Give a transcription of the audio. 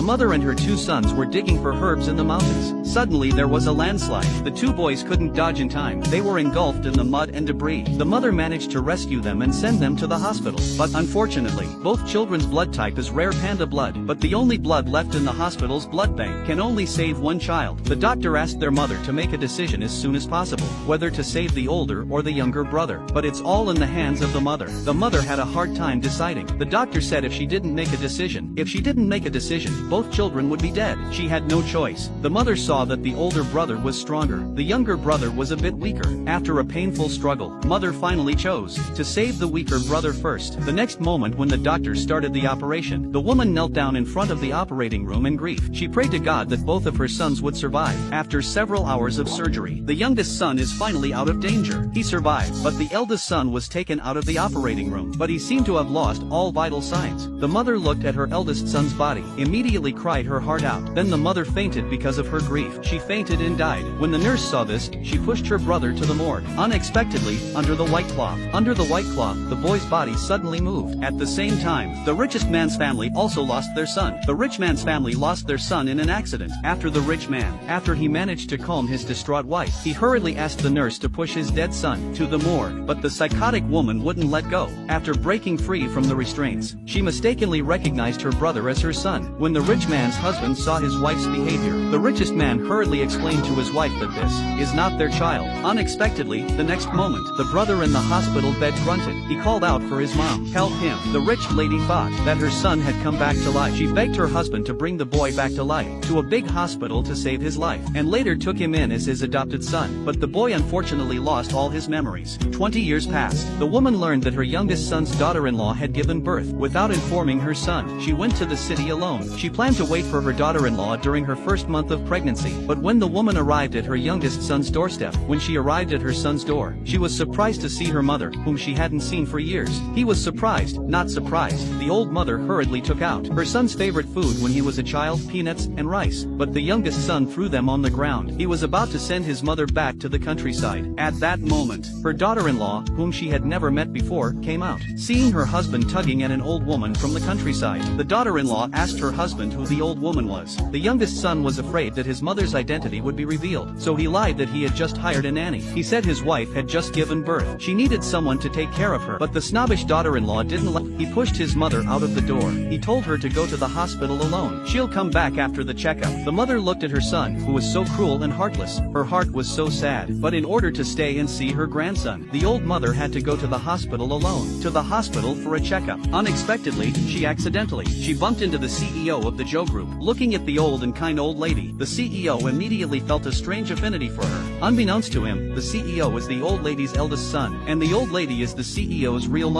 mother and her two sons were digging for herbs in the mountains. Suddenly there was a landslide. The two boys couldn't dodge in time. They were engulfed in the mud and debris. The mother managed to rescue them and send them to the hospital. But unfortunately, both children's blood type is rare panda blood. But the only blood left in the hospital's blood bank can only save one child. The doctor asked their mother to make a decision as soon as possible, whether to save the older or the younger brother. But it's all in the hands of the mother. The mother had a hard time deciding. The doctor said if she didn't make a decision, both children would be dead. She had no choice. The mother saw that the older brother was stronger. The younger brother was a bit weaker. After a painful struggle, mother finally chose to save the weaker brother first. The next moment when the doctor started the operation, the woman knelt down in front of the operating room in grief. She prayed to God that both of her sons would survive. After several hours of surgery, the youngest son is finally out of danger. He survived, but the eldest son was taken out of the operating room, but he seemed to have lost all vital signs. The mother looked at her eldest son's body, immediately cried her heart out. Then the mother fainted because of her grief. She fainted and died. When the nurse saw this, she pushed her brother to the morgue. Unexpectedly, under the white cloth, the boy's body suddenly moved. At the same time, the richest man's family also lost their son. The rich man's family lost their son in an accident. After he managed to calm his distraught wife, he hurriedly asked the nurse to push his dead son to the morgue, but the psychotic woman wouldn't let go. After breaking free from the restraints, she mistakenly recognized her brother as her son. When the rich man's husband saw his wife's behavior, the richest man hurriedly explained to his wife that this is not their child. Unexpectedly, the next moment, the brother in the hospital bed grunted. He called out for his mom. Help him. The rich lady thought that her son had come back to life. She begged her husband to bring the boy back to life, to a big hospital to save his life, and later took him in as his adopted son. But the boy unfortunately lost all his memories. 20 years passed. The woman learned that her youngest son's daughter-in-law had given birth. Without informing her son, she went to the city alone. She planned to wait for her daughter-in-law during her first month of pregnancy, but when the woman arrived at her youngest son's doorstep, when she arrived at her son's door, she was surprised to see her mother, whom she hadn't seen for years. He was surprised, not surprised. The old mother hurriedly took out her son's favorite food when he was a child, peanuts and rice, but the youngest son threw them on the ground. He was about to send his mother back to the countryside. At that moment, her daughter-in-law, whom she had never met before, came out. Seeing her husband tugging at an old woman from the countryside, the daughter-in-law asked her husband who the old woman was. The youngest son was afraid that his mother's identity would be revealed, so he lied that he had just hired a nanny. He said his wife had just given birth. She needed someone to take care of her, but the snobbish daughter-in-law didn't let. He pushed his mother out of the door. He told her to go to the hospital alone. She'll come back after the checkup. The mother looked at her son, who was so cruel and heartless. Her heart was so sad. But in order to stay and see her grandson, the old mother had to go to the hospital alone. To the hospital for a checkup. Unexpectedly, she bumped into the CEO of the Joe Group. Looking at the old and kind old lady, the CEO immediately felt a strange affinity for her. Unbeknownst to him, the CEO is the old lady's eldest son, and the old lady is the CEO's real mother.